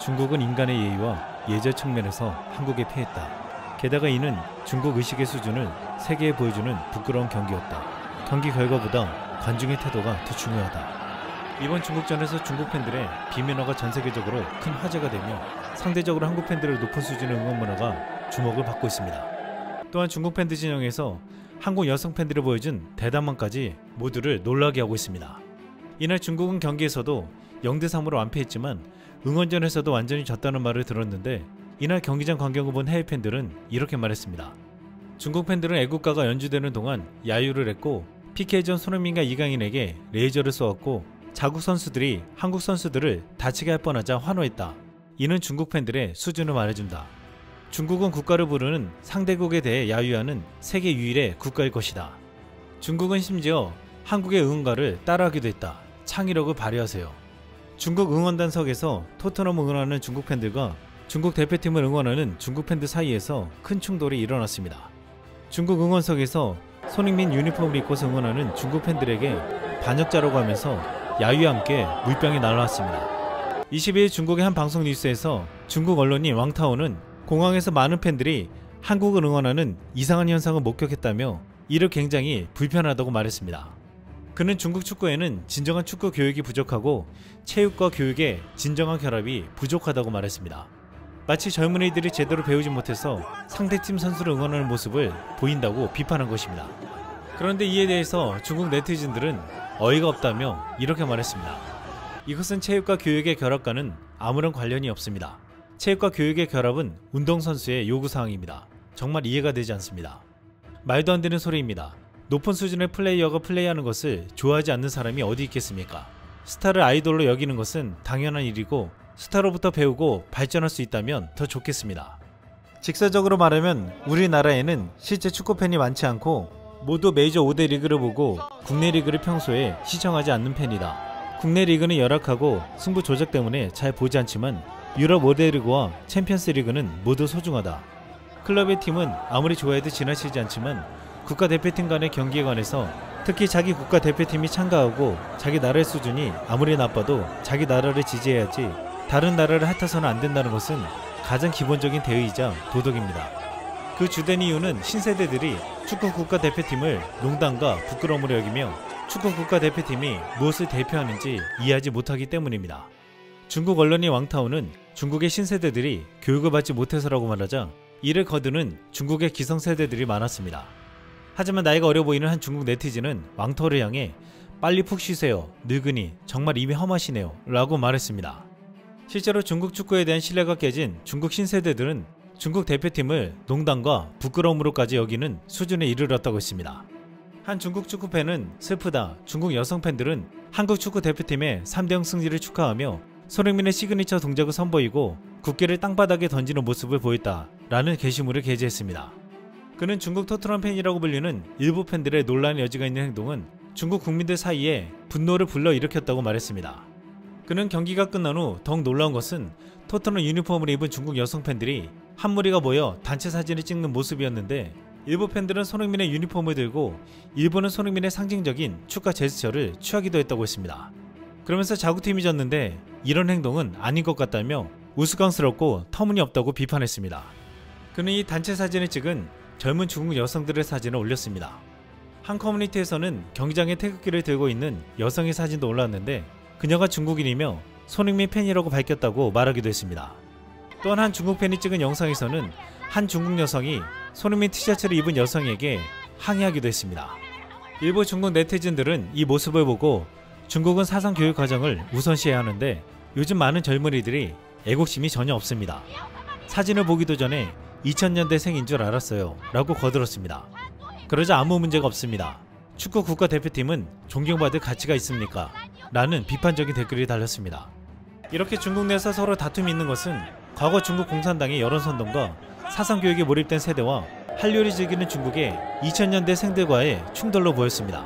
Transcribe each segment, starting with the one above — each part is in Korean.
중국은 인간의 예의와 예절 측면에서 한국에 패했다. 게다가 이는 중국 의식의 수준을 세계에 보여주는 부끄러운 경기였다. 경기 결과보다 관중의 태도가 더 중요하다. 이번 중국전에서 중국 팬들의 비매너가 전 세계적으로 큰 화제가 되며 상대적으로 한국 팬들의 높은 수준의 응원 문화가 주목을 받고 있습니다. 또한 중국 팬들 진영에서 한국 여성 팬들이 보여준 대담함까지 모두를 놀라게 하고 있습니다. 이날 중국은 경기에서도 0대3으로 완패했지만 응원전에서도 완전히 졌다는 말을 들었는데 이날 경기장 광경을 본 해외 팬들은 이렇게 말했습니다. 중국 팬들은 애국가가 연주되는 동안 야유를 했고 PK전 손흥민과 이강인에게 레이저를 쏘았고 자국 선수들이 한국 선수들을 다치게 할 뻔하자 환호했다. 이는 중국 팬들의 수준을 말해준다. 중국은 국가를 부르는 상대국에 대해 야유하는 세계 유일의 국가일 것이다. 중국은 심지어 한국의 응원가를 따라하기도 했다. 창의력을 발휘하세요. 중국 응원단석에서 토트넘을 응원하는 중국 팬들과 중국 대표팀을 응원하는 중국 팬들 사이에서 큰 충돌이 일어났습니다. 중국 응원석에서 손흥민 유니폼을 입고서 응원하는 중국 팬들에게 반역자라고 하면서 야유와 함께 물병이 날아왔습니다. 22일 중국의 한 방송 뉴스에서 중국 언론인 왕타오는 공항에서 많은 팬들이 한국을 응원하는 이상한 현상을 목격했다며 이를 굉장히 불편하다고 말했습니다. 그는 중국 축구에는 진정한 축구 교육이 부족하고 체육과 교육의 진정한 결합이 부족하다고 말했습니다. 마치 젊은이들이 제대로 배우지 못해서 상대팀 선수를 응원하는 모습을 보인다고 비판한 것입니다. 그런데 이에 대해서 중국 네티즌들은 어이가 없다며 이렇게 말했습니다. 이것은 체육과 교육의 결합과는 아무런 관련이 없습니다. 체육과 교육의 결합은 운동선수의 요구사항입니다. 정말 이해가 되지 않습니다. 말도 안 되는 소리입니다. 높은 수준의 플레이어가 플레이하는 것을 좋아하지 않는 사람이 어디 있겠습니까? 스타를 아이돌로 여기는 것은 당연한 일이고 스타로부터 배우고 발전할 수 있다면 더 좋겠습니다. 직설적으로 말하면 우리나라에는 실제 축구팬이 많지 않고 모두 메이저 5대 리그를 보고 국내 리그를 평소에 시청하지 않는 팬이다. 국내 리그는 열악하고 승부 조작 때문에 잘 보지 않지만 유럽 5대 리그와 챔피언스 리그는 모두 소중하다. 클럽의 팀은 아무리 좋아해도 지나치지 않지만 국가대표팀 간의 경기에 관해서 특히 자기 국가대표팀이 참가하고 자기 나라의 수준이 아무리 나빠도 자기 나라를 지지해야지 다른 나라를 핥아서는 안 된다는 것은 가장 기본적인 대의이자 도덕입니다. 그 주된 이유는 신세대들이 축구 국가대표팀을 농담과 부끄러움으로 여기며 축구 국가대표팀이 무엇을 대표하는지 이해하지 못하기 때문입니다. 중국 언론인 왕타오는 중국의 신세대들이 교육을 받지 못해서라고 말하자 이를 거두는 중국의 기성세대들이 많았습니다. 하지만 나이가 어려 보이는 한 중국 네티즌은 왕타오를 향해 빨리 푹 쉬세요. 늙으니 정말 입이 험하시네요. 라고 말했습니다. 실제로 중국 축구에 대한 신뢰가 깨진 중국 신세대들은 중국 대표팀을 농담과 부끄러움으로까지 여기는 수준에 이르렀다고 했습니다. 한 중국 축구팬은 슬프다. 중국 여성 팬들은 한국 축구 대표팀의 3대0 승리를 축하하며 손흥민의 시그니처 동작을 선보이고 국기를 땅바닥에 던지는 모습을 보였다. 라는 게시물을 게재했습니다. 그는 중국 토트넘 팬이라고 불리는 일부 팬들의 논란의 여지가 있는 행동은 중국 국민들 사이에 분노를 불러일으켰다고 말했습니다. 그는 경기가 끝난 후 더욱 놀라운 것은 토트넘 유니폼을 입은 중국 여성 팬들이 한 무리가 모여 단체 사진을 찍는 모습이었는데 일부 팬들은 손흥민의 유니폼을 들고 일부는 손흥민의 상징적인 축하 제스처를 취하기도 했다고 했습니다. 그러면서 자국팀이 졌는데 이런 행동은 아닌 것 같다며 우스꽝스럽고 터무니없다고 비판했습니다. 그는 이 단체 사진을 찍은 젊은 중국 여성들의 사진을 올렸습니다. 한 커뮤니티에서는 경기장에 태극기를 들고 있는 여성의 사진도 올라왔는데 그녀가 중국인이며 손흥민 팬이라고 밝혔다고 말하기도 했습니다. 또한 한 중국 팬이 찍은 영상에서는 한 중국 여성이 손흥민 티셔츠를 입은 여성에게 항의하기도 했습니다. 일부 중국 네티즌들은 이 모습을 보고 중국은 사상 교육 과정을 우선시해야 하는데 요즘 많은 젊은이들이 애국심이 전혀 없습니다. 사진을 보기도 전에 2000년대생인 줄 알았어요. 라고 거들었습니다. 그러자 아무 문제가 없습니다. 축구 국가대표팀은 존경받을 가치가 있습니까? 라는 비판적인 댓글이 달렸습니다. 이렇게 중국 내에서 서로 다툼이 있는 것은 과거 중국 공산당의 여론선동과 사상교육에 몰입된 세대와 한류를 즐기는 중국의 2000년대생들과의 충돌로 보였습니다.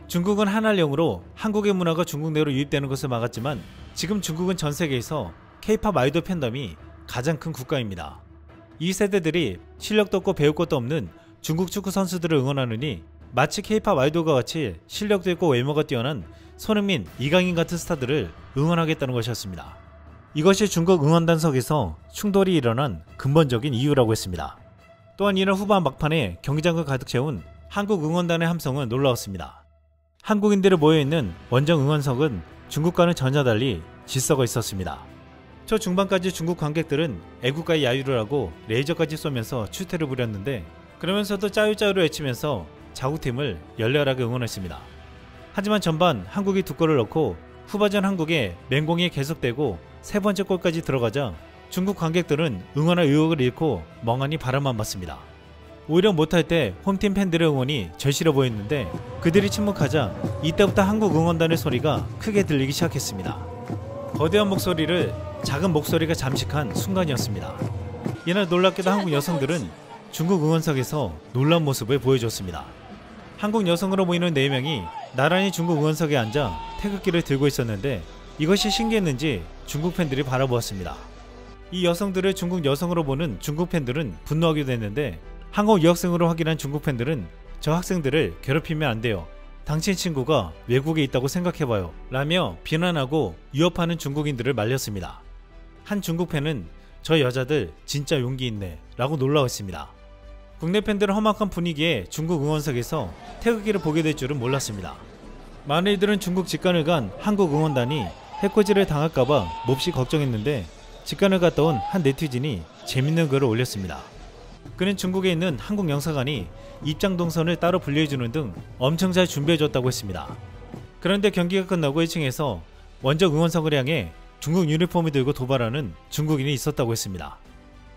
중국은 한알령으로 한국의 문화가 중국 내로 유입되는 것을 막았지만 지금 중국은 전 세계에서 K-POP 아이돌 팬덤이 가장 큰 국가입니다. 이 세대들이 실력도 없고 배울 것도 없는 중국 축구 선수들을 응원하느니 마치 K-POP 아이돌과 같이 실력도 있고 외모가 뛰어난 손흥민, 이강인 같은 스타들을 응원하겠다는 것이었습니다. 이것이 중국 응원단석에서 충돌이 일어난 근본적인 이유라고 했습니다. 또한 이날 후반 막판에 경기장을 가득 채운 한국 응원단의 함성은 놀라웠습니다. 한국인들이 모여있는 원정 응원석은 중국과는 전혀 달리 질서가 있었습니다. 초 중반까지 중국 관객들은 애국가의 야유를 하고 레이저까지 쏘면서 추태를 부렸는데 그러면서도 짜유짜유를 외치면서 자국팀을 열렬하게 응원했습니다. 하지만 전반 한국이 2골을 넣고 후반전 한국의 맹공이 계속되고 세 번째 골까지 들어가자 중국 관객들은 응원할 의욕을 잃고 멍하니 바라만 봤습니다. 오히려 못할 때 홈팀 팬들의 응원이 절실해 보였는데 그들이 침묵하자 이때부터 한국 응원단의 소리가 크게 들리기 시작했습니다. 거대한 목소리를 작은 목소리가 잠식한 순간이었습니다. 이날 놀랍게도 한국 여성들은 중국 응원석에서 놀라운 모습을 보여줬습니다. 한국 여성으로 보이는 4명이 나란히 중국 응원석에 앉아 태극기를 들고 있었는데 이것이 신기했는지 중국 팬들이 바라보았습니다. 이 여성들을 중국 여성으로 보는 중국 팬들은 분노하기도 했는데 한국 유학생으로 확인한 중국 팬들은 저 학생들을 괴롭히면 안 돼요. 당신 친구가 외국에 있다고 생각해봐요. 라며 비난하고 위협하는 중국인들을 말렸습니다. 한 중국 팬은 저 여자들 진짜 용기 있네 라고 놀라웠습니다. 국내 팬들은 험악한 분위기에 중국 응원석에서 태극기를 보게 될 줄은 몰랐습니다. 많은 이들은 중국 직관을 간 한국 응원단이 해코지를 당할까봐 몹시 걱정했는데 직관을 갔다 온 한 네티즌이 재밌는 글을 올렸습니다. 그는 중국에 있는 한국 영사관이 입장 동선을 따로 분리해주는 등 엄청 잘 준비해줬다고 했습니다. 그런데 경기가 끝나고 1층에서 원정 응원석을 향해 중국 유니폼을 들고 도발하는 중국인이 있었다고 했습니다.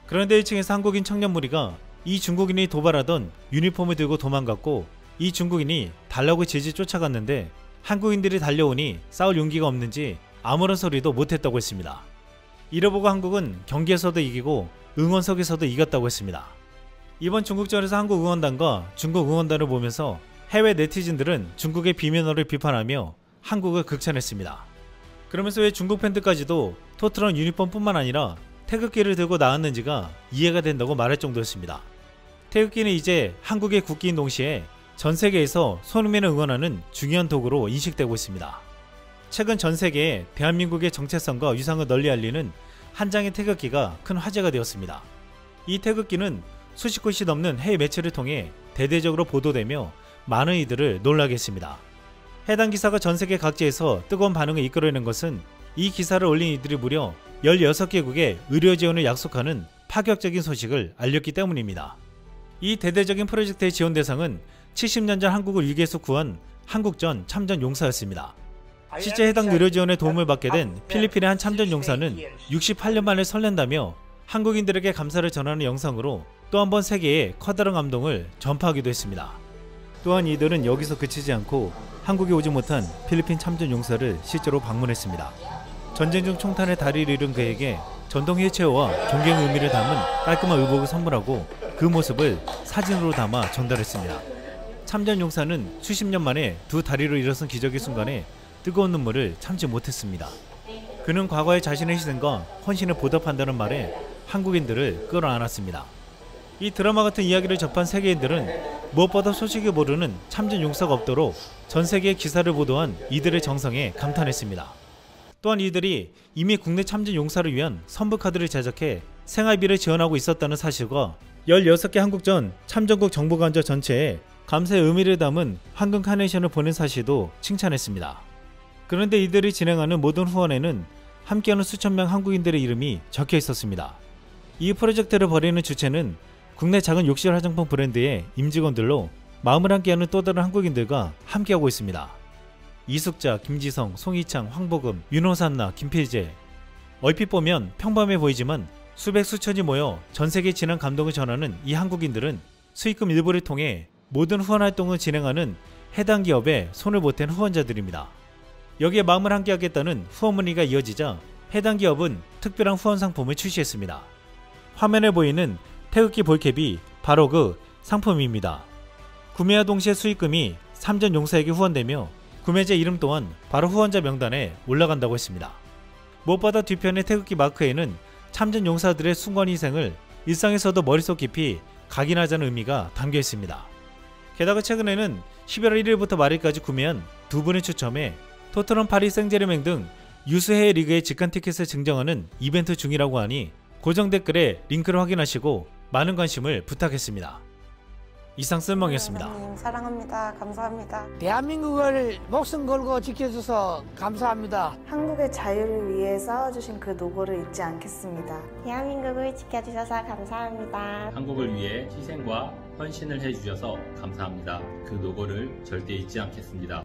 그런데 1층에서 한국인 청년 무리가 이 중국인이 도발하던 유니폼을 들고 도망갔고 이 중국인이 달라고 질질 쫓아갔는데 한국인들이 달려오니 싸울 용기가 없는지 아무런 소리도 못했다고 했습니다. 이를 보고 한국은 경기에서도 이기고 응원석에서도 이겼다고 했습니다. 이번 중국전에서 한국 응원단과 중국 응원단을 보면서 해외 네티즌들은 중국의 비매너를 비판하며 한국을 극찬했습니다. 그러면서 왜 중국 팬들까지도 토트넘 유니폼뿐만 아니라 태극기를 들고 나왔는지가 이해가 된다고 말할 정도였습니다. 태극기는 이제 한국의 국기인 동시에 전 세계에서 손흥민을 응원하는 중요한 도구로 인식되고 있습니다. 최근 전 세계에 대한민국의 정체성과 위상을 널리 알리는 한 장의 태극기가 큰 화제가 되었습니다. 이 태극기는 수십 곳이 넘는 해외 매체를 통해 대대적으로 보도되며 많은 이들을 놀라게 했습니다. 해당 기사가 전 세계 각지에서 뜨거운 반응을 이끌어낸 것은 이 기사를 올린 이들이 무려 16개국에 의료 지원을 약속하는 파격적인 소식을 알렸기 때문입니다. 이 대대적인 프로젝트의 지원 대상은 70년 전 한국을 위기에서 구한 한국전 참전 용사였습니다. 실제 해당 의료 지원에 도움을 받게 된 필리핀의 한 참전 용사는 68년 만에 설렌다며 한국인들에게 감사를 전하는 영상으로 또 한 번 세계에 커다란 감동을 전파하기도 했습니다. 또한 이들은 여기서 그치지 않고 한국에 오지 못한 필리핀 참전 용사를 실제로 방문했습니다. 전쟁 중 총탄에 다리를 잃은 그에게 전동 휠체어와 존경의 의미를 담은 깔끔한 의복을 선물하고 그 모습을 사진으로 담아 전달했습니다. 참전 용사는 수십 년 만에 두 다리로 일어선 기적의 순간에 뜨거운 눈물을 참지 못했습니다. 그는 과거의 자신의 희생과 헌신을 보답한다는 말에 한국인들을 끌어안았습니다. 이 드라마 같은 이야기를 접한 세계인들은 무엇보다 소식을 모르는 참전 용사가 없도록 전 세계의 기사를 보도한 이들의 정성에 감탄했습니다. 또한 이들이 이미 국내 참전 용사를 위한 선불카드를 제작해 생활비를 지원하고 있었다는 사실과 16개 한국전 참전국 정보관저 전체에 감사의 의미를 담은 황금 카네이션을 보낸 사실도 칭찬했습니다. 그런데 이들이 진행하는 모든 후원에는 함께하는 수천 명 한국인들의 이름이 적혀 있었습니다. 이 프로젝트를 벌이는 주체는 국내 작은 욕실 화장품 브랜드의 임직원들로 마음을 함께하는 또 다른 한국인들과 함께하고 있습니다. 이숙자, 김지성, 송희창, 황보금, 윤호산나, 김필재. 얼핏 보면 평범해 보이지만 수백 수천이 모여 전세계에 진한 감동을 전하는 이 한국인들은 수익금 일부를 통해 모든 후원 활동을 진행하는 해당 기업에 손을 보탠 후원자들입니다. 여기에 마음을 함께하겠다는 후원 문의가 이어지자 해당 기업은 특별한 후원 상품을 출시했습니다. 화면에 보이는 태극기 볼캡이 바로 그 상품입니다. 구매와 동시에 수익금이 참전 용사에게 후원되며 구매자 이름 또한 바로 후원자 명단에 올라간다고 했습니다. 무엇보다 뒤편의 태극기 마크에는 참전 용사들의 숭고한 희생을 일상에서도 머릿속 깊이 각인하자는 의미가 담겨 있습니다. 게다가 최근에는 11월 1일부터 말일까지 구매한 두 분을 추첨해 토트넘 파리 생제르맹 등 유수해외 리그의 직관 티켓을 증정하는 이벤트 중이라고 하니 고정 댓글에 링크를 확인하시고 많은 관심을 부탁했습니다. 이상 쓸멍이었습니다. 사랑합니다. 감사합니다. 대한민국을 목숨 걸고 지켜줘서 감사합니다. 한국의 자유를 위해서 주신 그 노고를 잊지 않겠습니다. 대한민국을 지켜주셔서 감사합니다. 한국을 위해 희생과 헌신을 해주셔서 감사합니다. 그 노고를 절대 잊지 않겠습니다.